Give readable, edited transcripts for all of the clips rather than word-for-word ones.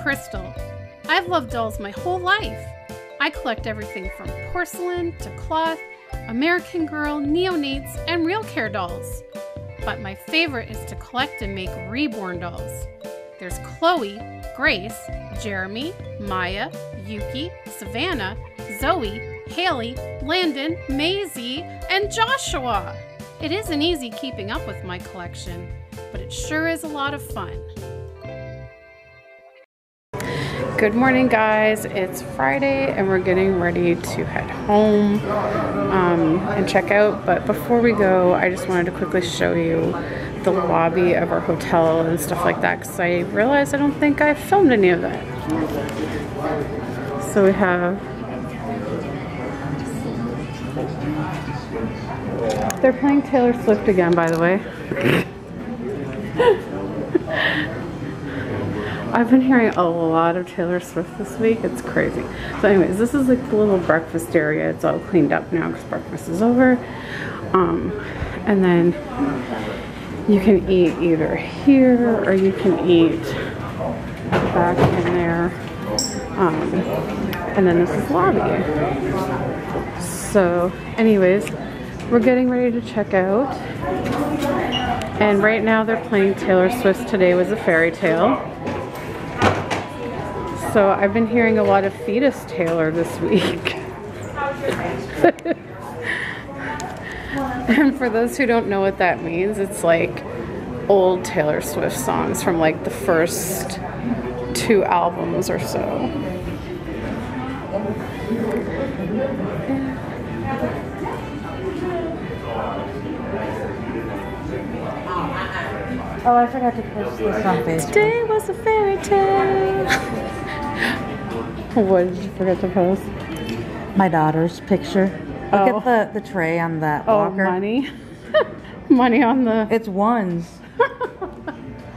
Krystle. I've loved dolls my whole life. I collect everything from porcelain to cloth, American Girl, neonates, and real care dolls. But my favorite is to collect and make Reborn dolls. There's Chloe, Grace, Jeremy, Maya, Yuki, Savannah, Zoe, Haley, Landon, Maisie, and Joshua. It isn't easy keeping up with my collection, but it sure is a lot of fun. Good morning, guys. It's Friday and we're getting ready to head home and check out. But before we go, I just wanted to quickly show you the lobby of our hotel and stuff like that, because I realized I don't think I filmed any of that. So we have, they're playing Taylor Swift again, by the way. I've been hearing a lot of Taylor Swift this week. It's crazy. So anyways, this is like the little breakfast area. It's all cleaned up now because breakfast is over. And then you can eat either here or you can eat back in there. And then this is lobby. So anyways, we're getting ready to check out. And right now they're playing Taylor Swift's Today Was a Fairy Tale. So I've been hearing a lot of Fetus Taylor this week. And for those who don't know what that means, it's like old Taylor Swift songs from like the first 2 albums or so. Oh, I forgot to post this on Facebook. Today was a fairy tale. What did you forget to post? My daughter's picture. Look at the tray on that walker. Oh, money. Money on the... It's ones.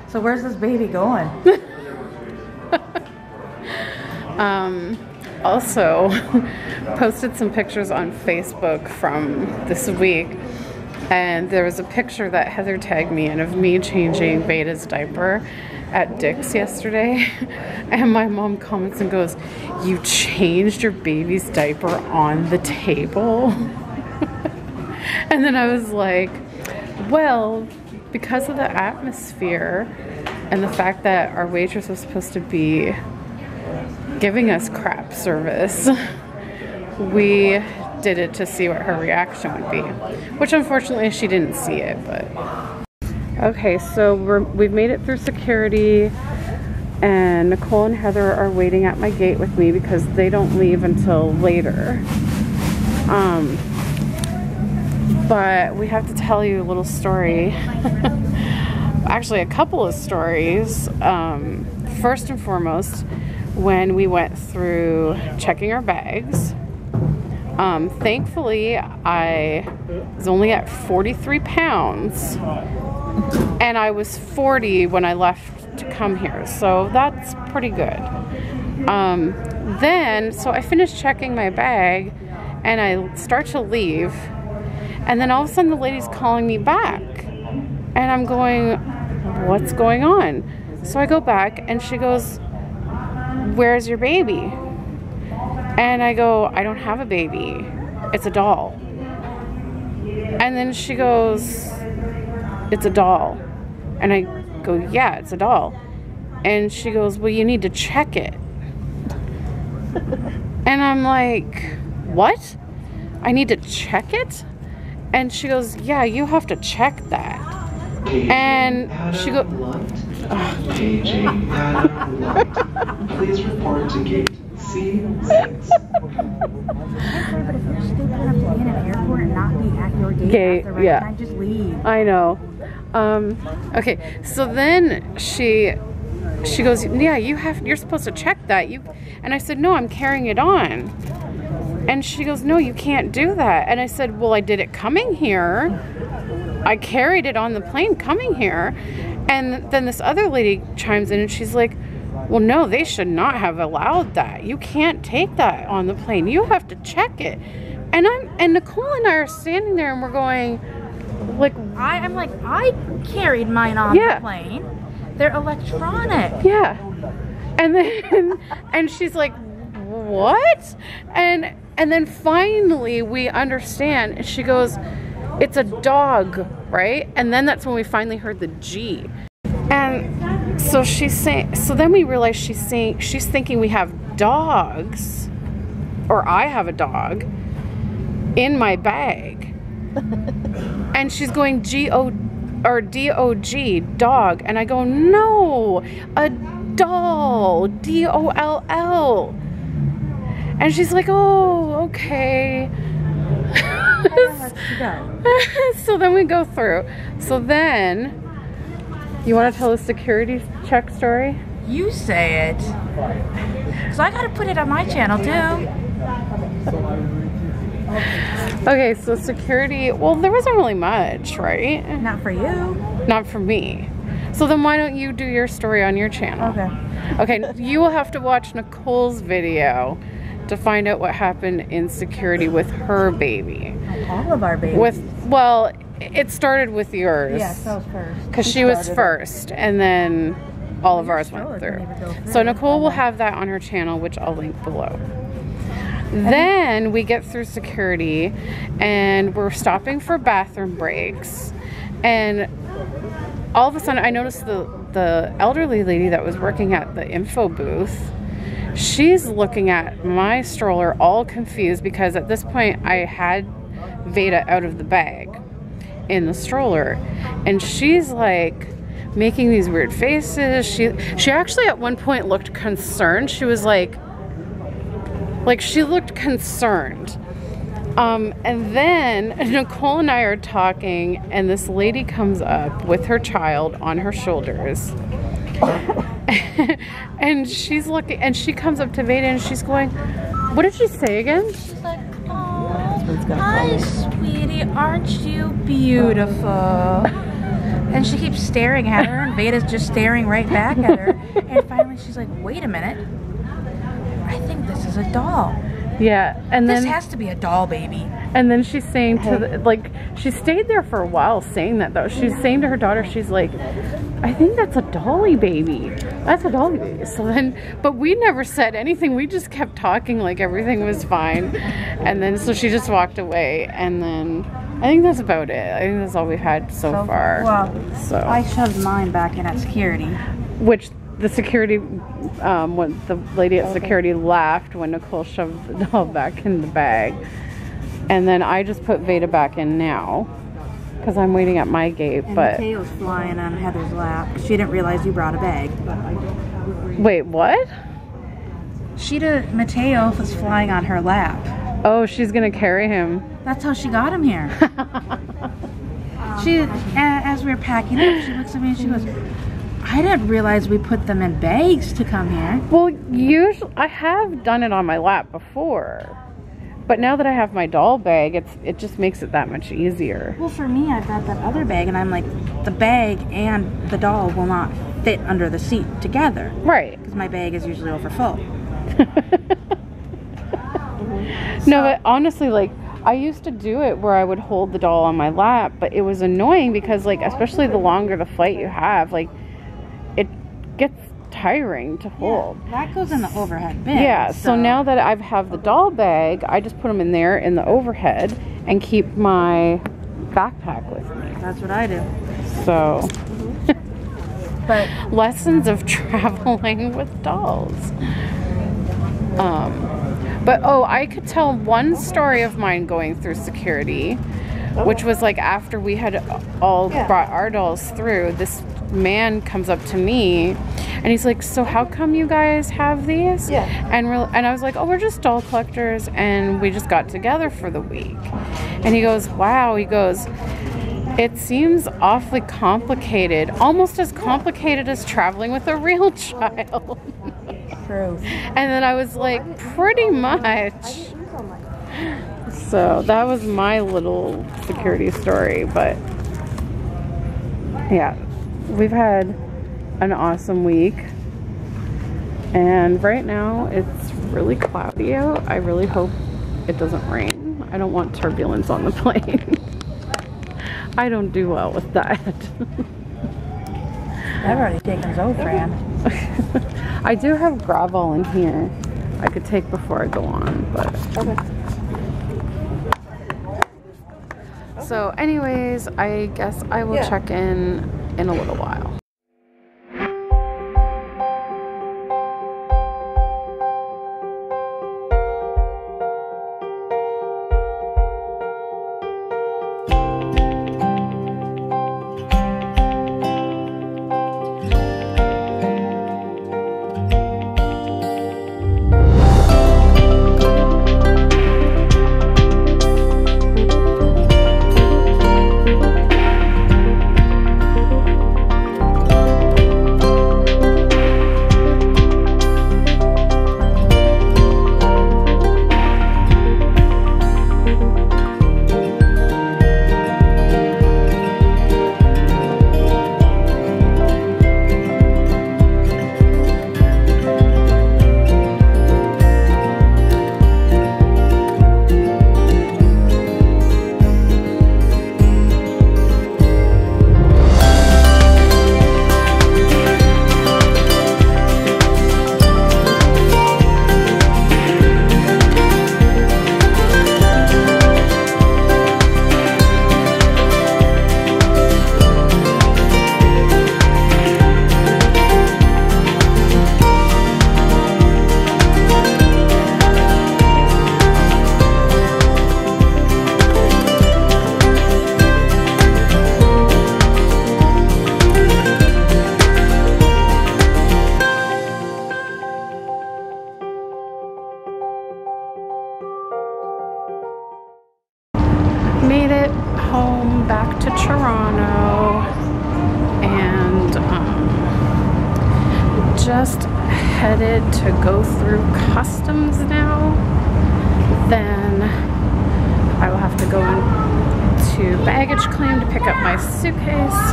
So where's this baby going? Also, posted some pictures on Facebook from this week. And there was a picture that Heather tagged me in of me changing Beta's diaper at Dick's yesterday. And my mom comments and goes, "You changed your baby's diaper on the table?" And then I was like, well, because of the atmosphere and the fact that our waitress was supposed to be giving us crap service, we did it to see what her reaction would be, which unfortunately she didn't see it. But okay, so we've made it through security, and Nicole and Heather are waiting at my gate with me because they don't leave until later. But we have to tell you a little story. Actually, a couple of stories. First and foremost, when we went through checking our bags, thankfully I was only at 43 pounds and I was 40 when I left to come here, so that's pretty good. So I finished checking my bag and I start to leave, and then all of a sudden the lady's calling me back and I'm going, what's going on? So I go back and she goes, "Where's your baby?" And I go, "I don't have a baby. It's a doll." And then she goes, "It's a doll." And I go, "Yeah, it's a doll." And she goes, "Well, you need to check it." And I'm like, "What? I need to check it?" And she goes, "Yeah, you have to check that." And she goes, "Please report to gate C6. But if you're stupid enough to be in an airport and not be at your gate at the right time, just leave. I know. Okay, so then she goes, "Yeah, you're supposed to check that." And I said, "No, I'm carrying it on." And she goes, "No, you can't do that." And I said, "Well, I did it coming here. I carried it on the plane coming here." And then this other lady chimes in and she's like, "Well, no, they should not have allowed that. You can't take that on the plane. You have to check it." And Nicole and I are standing there and we're going, like, I'm like, I carried mine on the plane. They're electronic. Yeah. And then, and she's like, what? And then finally we understand. And she goes, it's a dog, right? And then that's when we finally heard the G. And so she's saying, so then we realize she's thinking we have dogs, or I have a dog in my bag. And she's going D-O-G, dog. And I go, no, a doll, D-O-L-L. And she's like, oh, okay. So then we go through. So then, you want to tell a security check story? You say it. So I gotta put it on my channel too. Okay, so security, well, there wasn't really much, right? Not for you. Not for me. So then why don't you do your story on your channel? Okay. Okay, you will have to watch Nicole's video to find out what happened in security with her baby. All of our babies. Well, it started with yours. Yes, that was first. Because she was first, and then all of ours went through. So Nicole will have that on her channel, which I'll link below. Then we get through security, and we're stopping for bathroom breaks, and all of a sudden I noticed the elderly lady that was working at the info booth. She's looking at my stroller all confused, because at this point I had Veda out of the bag in the stroller, and she's like making these weird faces. She actually at one point looked concerned. She was like she looked concerned. And then Nicole and I are talking, and this lady comes up with her child on her shoulders. And she's looking, and she comes up to Veda, and she's going, what did she say again? She's like, oh, hi, sweetie, aren't you beautiful? And she keeps staring at her, and Veda's just staring right back at her. And finally she's like, wait a minute. I think this is a doll. Yeah, and this then has to be a doll baby. And then she's saying to she stayed there for a while saying that though. She's saying to her daughter, she's like, I think that's a dolly baby. That's a dolly baby. So then, but we never said anything. We just kept talking like everything was fine. And then so she just walked away, and then I think that's about it. I think that's all we've had so far. Well, so I shoved mine back in at security. Which the security, when the lady at security laughed when Nicole shoved the doll back in the bag. And then I just put Veda back in now, because I'm waiting at my gate. And but Mateo's flying on Heather's lap. She didn't realize you brought a bag. Wait, what? Mateo was flying on her lap. Oh, she's gonna carry him. That's how she got him here. As we were packing up, she looks at me and she goes, I didn't realize we put them in bags to come here. Well, usually I have done it on my lap before, but now that I have my doll bag, it just makes it that much easier. Well, for me, I've got that other bag, and I'm like, the bag and the doll will not fit under the seat together. Right. Because my bag is usually over full. No, but honestly, like, I used to do it where I would hold the doll on my lap, but it was annoying because, like, especially the longer the flight you have, like, it gets tiring to hold. Yeah, that goes in the overhead bin. Yeah, so now that I have the doll bag, I just put them in there in the overhead and keep my backpack with me. That's what I do. So, but lessons of traveling with dolls. But oh, I could tell one story of mine going through security, which was like after we had all brought our dolls through, this man comes up to me and he's like, so how come you guys have these? Yeah. And I was like, oh, we're just doll collectors and we just got together for the week. And he goes, wow, he goes, it seems awfully complicated, almost as complicated as traveling with a real child. true. And then I was like, pretty much. So that was my little security story, but yeah, we've had an awesome week, and right now it's really cloudy out. I really hope it doesn't rain. I don't want turbulence on the plane. I don't do well with that. I've already taken Zofran. I do have gravel in here I could take before I go on, but Okay. So anyways, I guess I will check in a little while. Made it home back to Toronto and just headed to go through customs now. Then I will have to go into baggage claim to pick up my suitcase.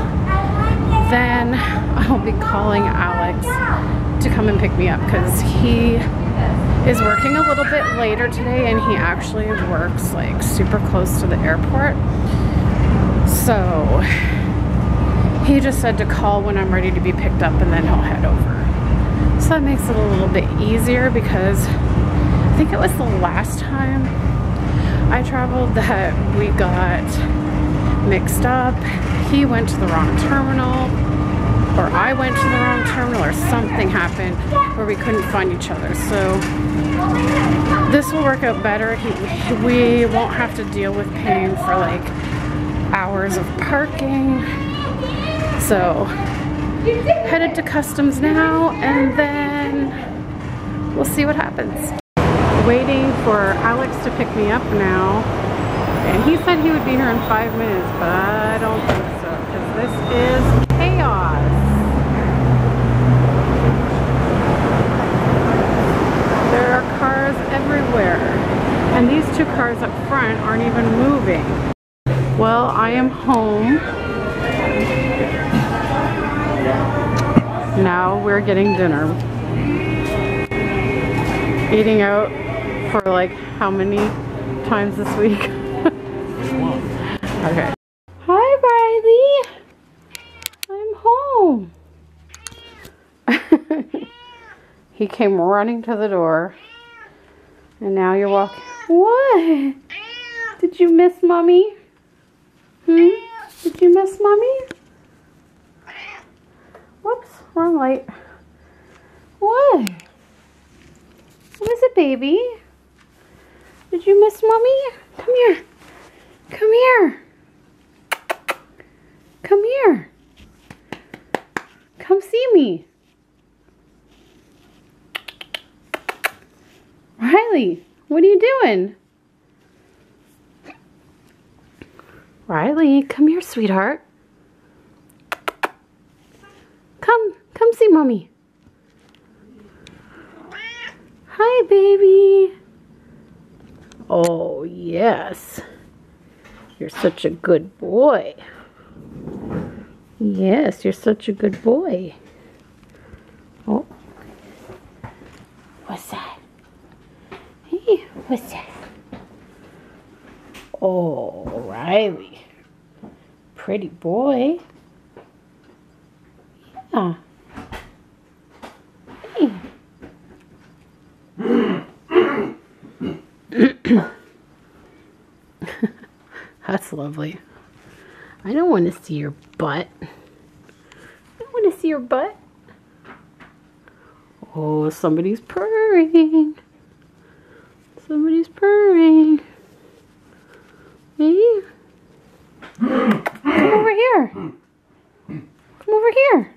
Then I'll be calling Alex to come and pick me up because he is working a little bit later today, and he actually works like super close to the airport. So he just said to call when I'm ready to be picked up, and then he'll head over. So that makes it a little bit easier because I think it was the last time I traveled that we got mixed up. He went to the wrong terminal, or I went to the wrong terminal, or something happened where we couldn't find each other. So this will work out better. We won't have to deal with paying for like hours of parking. So headed to customs now, and then we'll see what happens. Waiting for Alex to pick me up now, and he said he would be here in 5 minutes, but I don't think so because this is chaos. There are cars everywhere, and these two cars up front aren't even moving. Well, I am home. Now we're getting dinner. Eating out for like how many times this week? Okay. Hi, Riley. I'm home. He came running to the door, and now you're walking. What? Did you miss Mommy? Did you miss Mommy? Whoops, wrong light. What? What is it, baby? Did you miss Mommy? Come here. Come here. Come here. Come see me. Riley, what are you doing? Riley, come here, sweetheart. Come see Mommy. Hi, baby. Oh, yes. You're such a good boy. Yes, you're such a good boy. Oh. What's that? Hey, what's that? Oh, Riley. Pretty boy. Yeah. That's lovely. I don't want to see your butt. I don't want to see your butt. Oh, somebody's purring. Somebody's purring. Hey? Come over here. Come over here.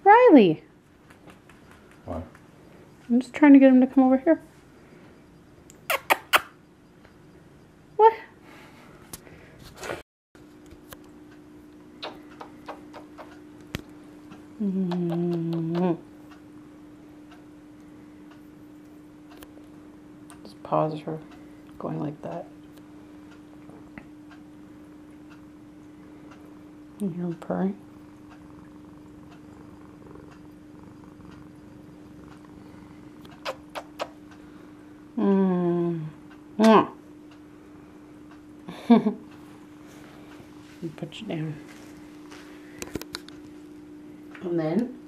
Riley. What? I'm just trying to get him to come over here. What? Just pause her going like that. You hear him purring? Put you down. And then,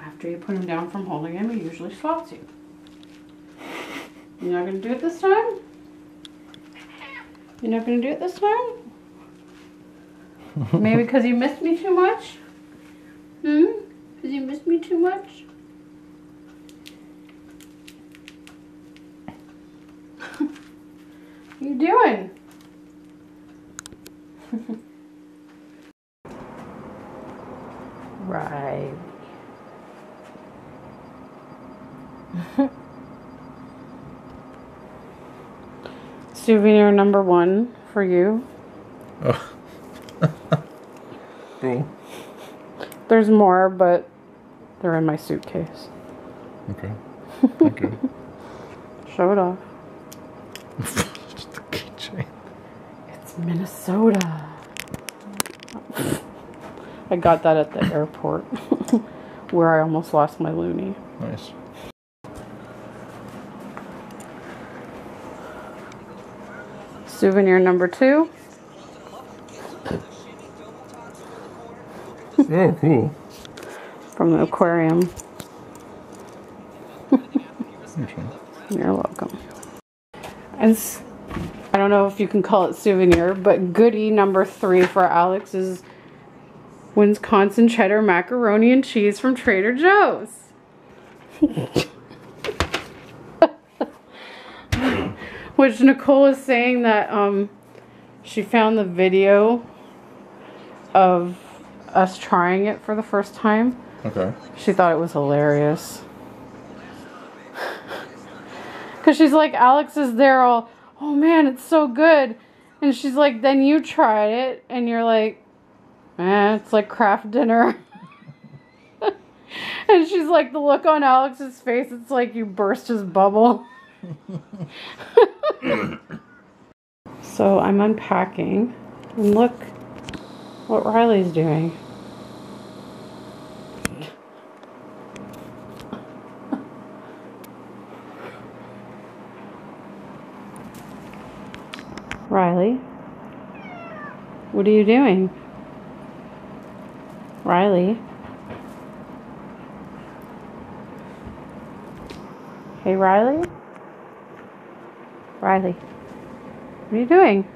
after you put him down from holding him, he usually swats you. You're not going to do it this time? You're not going to do it this time? Maybe because you missed me too much? Because you missed me too much? What are you doing? Right. Souvenir number 1 for you. Oh. Cool. There's more, but they're in my suitcase. Okay. Thank you. Show it off. Just a keychain. It's Minnesota. I got that at the airport where I almost lost my loonie. Nice. Souvenir number 2. Oh, cool. From the aquarium. Okay. You're welcome. As I don't know if you can call it souvenir, but goodie number 3 for Alex is Wisconsin cheddar macaroni and cheese from Trader Joe's. Which Nicole is saying that she found the video of us trying it for the first time. Okay. She thought it was hilarious. Because she's like, Alex is there all, oh man, it's so good. And she's like, then you tried it. And you're like, it's like Kraft dinner. And she's like, the look on Alex's face, it's like you burst his bubble. So I'm unpacking. And look what Riley's doing. Riley, what are you doing? Riley? Hey, Riley? Riley, what are you doing?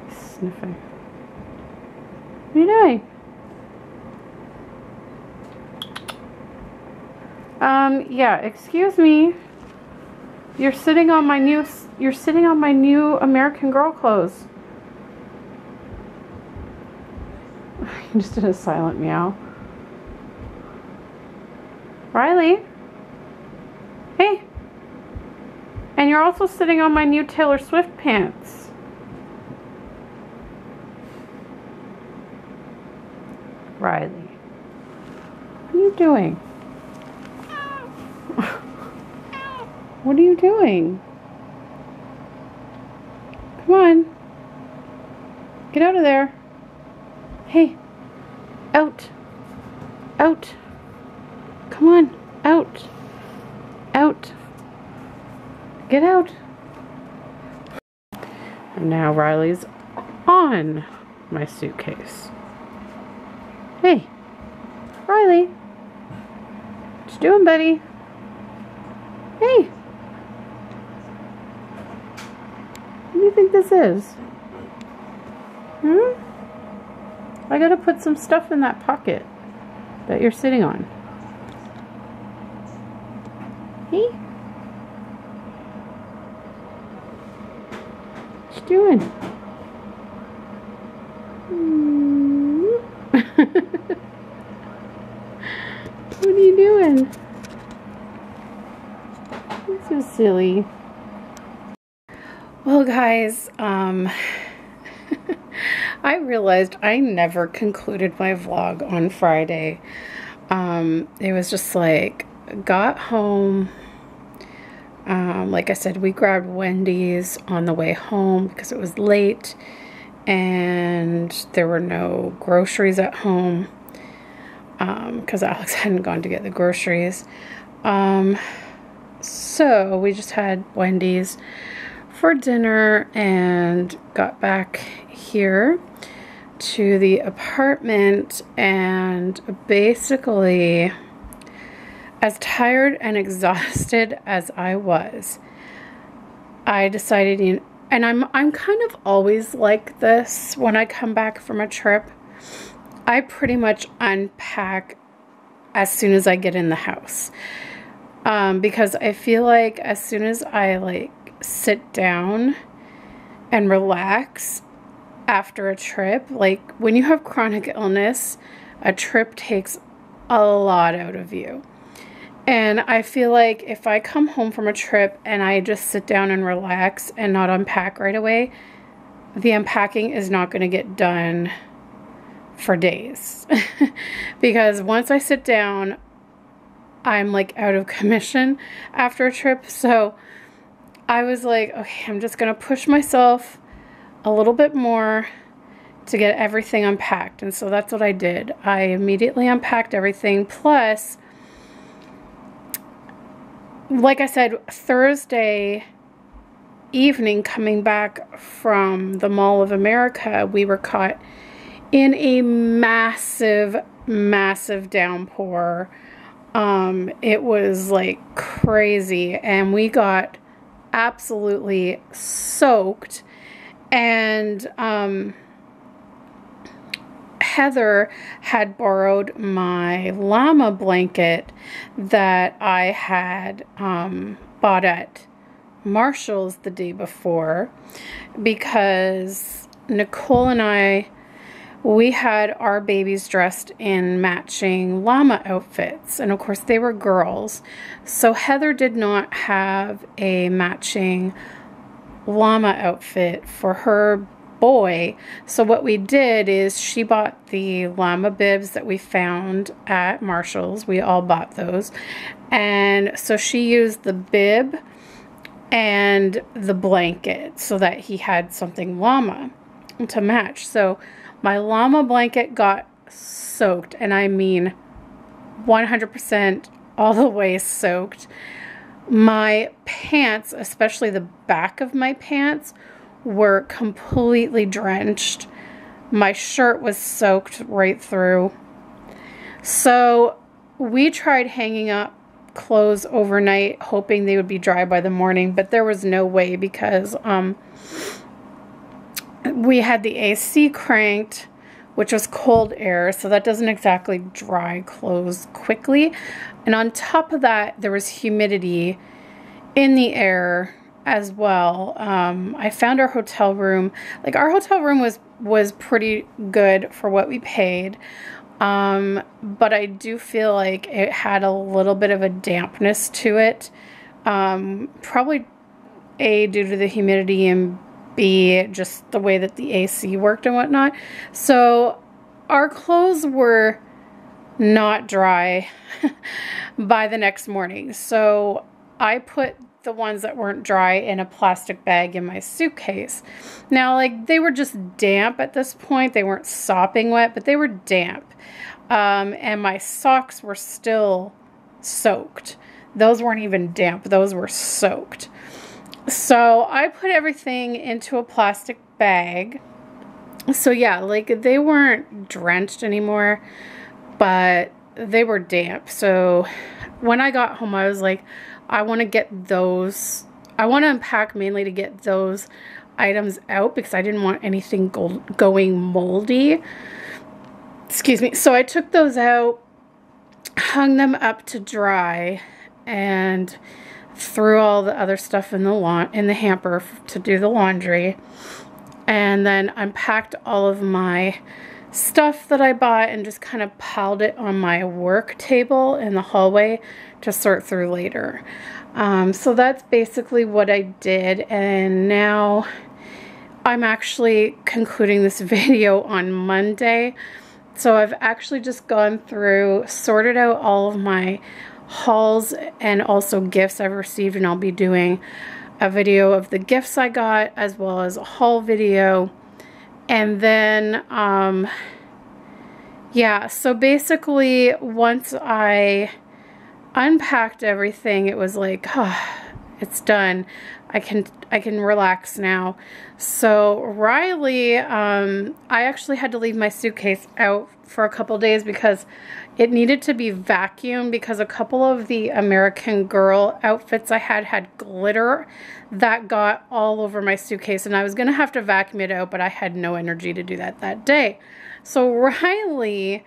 He's sniffing. What are you doing? Yeah, excuse me. You're sitting on my new American Girl clothes. You just did a silent meow. Riley? Hey. And you're also sitting on my new Taylor Swift pants. Riley. What are you doing? What are you doing? Come on. Get out of there. Hey. Out. Out. Come on. Out. Out. Get out. And now Riley's on my suitcase. Hey. Riley. What you doing, buddy? Hey. do you think this is? Hmm? I gotta put some stuff in that pocket that you're sitting on. Hey? What you doing? What are you doing? You're so silly. Well, guys, I realized I never concluded my vlog on Friday. It was just like, got home. Like I said, we grabbed Wendy's on the way home because it was late and there were no groceries at home because Alex hadn't gone to get the groceries. So we just had Wendy's for dinner and got back here to the apartment, and basically, as tired and exhausted as I was, I decided, and I'm kind of always like this when I come back from a trip. I pretty much unpack as soon as I get in the house, because I feel like as soon as I like sit down and relax after a trip, like when you have chronic illness, a trip takes a lot out of you. And I feel like if I come home from a trip and I just sit down and relax and not unpack right away, the unpacking is not going to get done for days. Because once I sit down, I'm like out of commission after a trip. So I was like, okay, I'm just going to push myself a little bit more to get everything unpacked. And so that's what I did. I immediately unpacked everything. Plus, like I said, Thursday evening coming back from the Mall of America, we were caught in a massive, massive downpour. It was like crazy, and we got absolutely soaked. And Heather had borrowed my llama blanket that I had bought at Marshall's the day before, because Nicole and I, we had our babies dressed in matching llama outfits, and of course they were girls, so Heather did not have a matching llama outfit for her boy. So what we did is she bought the llama bibs that we found at Marshall's. We all bought those, and so she used the bib and the blanket so that he had something llama to match. So my llama blanket got soaked, and I mean 100% all the way soaked. My pants, especially the back of my pants, were completely drenched. My shirt was soaked right through. So we tried hanging up clothes overnight, hoping they would be dry by the morning, but there was no way, because we had the AC cranked, which was cold air, so that doesn't exactly dry clothes quickly. And on top of that, there was humidity in the air as well. I found our hotel room, like our hotel room was pretty good for what we paid. But I do feel like it had a little bit of a dampness to it. Probably A, due to the humidity, and B, just the way that the AC worked and whatnot. So our clothes were not dry by the next morning. So I put the ones that weren't dry in a plastic bag in my suitcase. Now, like, they were just damp at this point. They weren't sopping wet, but they were damp. And my socks were still soaked. Those weren't even damp. Those were soaked. So I put everything into a plastic bag. So yeah, like, they weren't drenched anymore, but they were damp. So when I got home, I was like, I want to get those. I want to unpack mainly to get those items out because I didn't want anything going moldy. Excuse me. So I took those out, hung them up to dry, and threw all the other stuff in the hamper to do the laundry. And then unpacked all of my stuff that I bought and just kind of piled it on my work table in the hallway to sort through later. So that's basically what I did, and now I'm actually concluding this video on Monday. So I've actually just gone through, sorted out all of my hauls and also gifts I've received, and I'll be doing a video of the gifts I got as well as a haul video. And then yeah, so basically once I unpacked everything, it was like, oh, it's done. I can relax now. So Riley, I actually had to leave my suitcase out for a couple days because it needed to be vacuumed, because a couple of the American Girl outfits I had glitter that got all over my suitcase, and I was gonna have to vacuum it out, but I had no energy to do that day. So Riley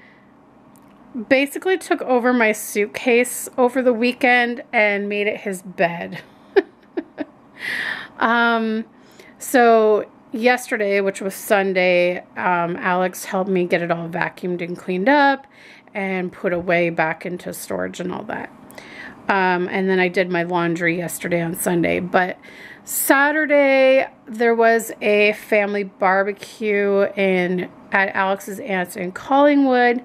basically took over my suitcase over the weekend and made it his bed. So yesterday, which was Sunday, Alex helped me get it all vacuumed and cleaned up and put away back into storage and all that. And then I did my laundry yesterday on Sunday. But Saturday, there was a family barbecue at Alex's aunt's in Collingwood.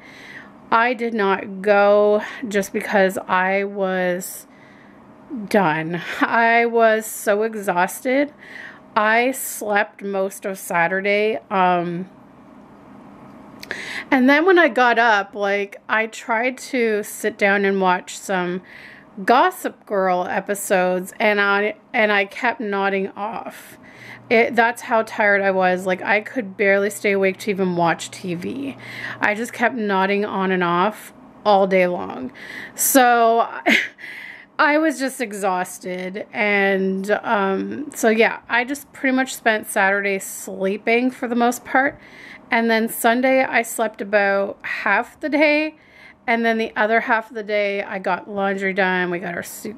I did not go just because I was done. I was so exhausted. I slept most of Saturday. And then when I got up, like, I tried to sit down and watch some Gossip Girl episodes, and I kept nodding off. That's how tired I was. Like, I could barely stay awake to even watch TV. I just kept nodding on and off all day long. So I was just exhausted. And so yeah, I just pretty much spent Saturday sleeping for the most part. And then Sunday I slept about half the day. And then the other half of the day I got laundry done. We got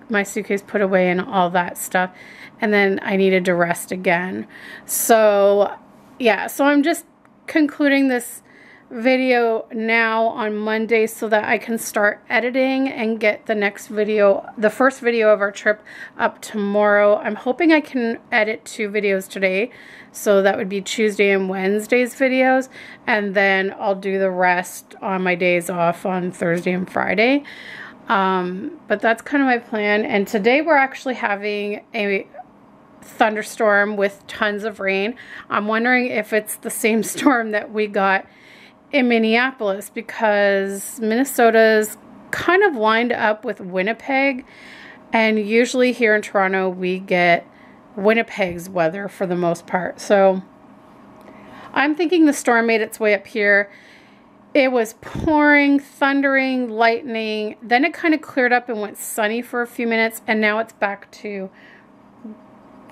my suitcase put away and all that stuff. And then I needed to rest again. So yeah, so I'm just concluding this video now on Monday so that I can start editing and get the next video, the first video of our trip, up tomorrow. I'm hoping I can edit 2 videos today, so that would be Tuesday and Wednesday's videos, and then I'll do the rest on my days off on Thursday and Friday. But that's kind of my plan. And today we're actually having a thunderstorm with tons of rain. I'm wondering if it's the same storm that we got in Minneapolis, because Minnesota's kind of lined up with Winnipeg, and usually here in Toronto we get Winnipeg's weather for the most part. So I'm thinking the storm made its way up here. It was pouring, thundering, lightning, then it kind of cleared up and went sunny for a few minutes, and now it's back to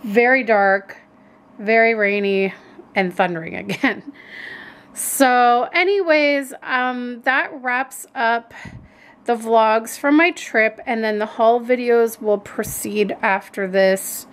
very dark, very rainy, and thundering again. So anyways, that wraps up the vlogs from my trip, and then the haul videos will proceed after this.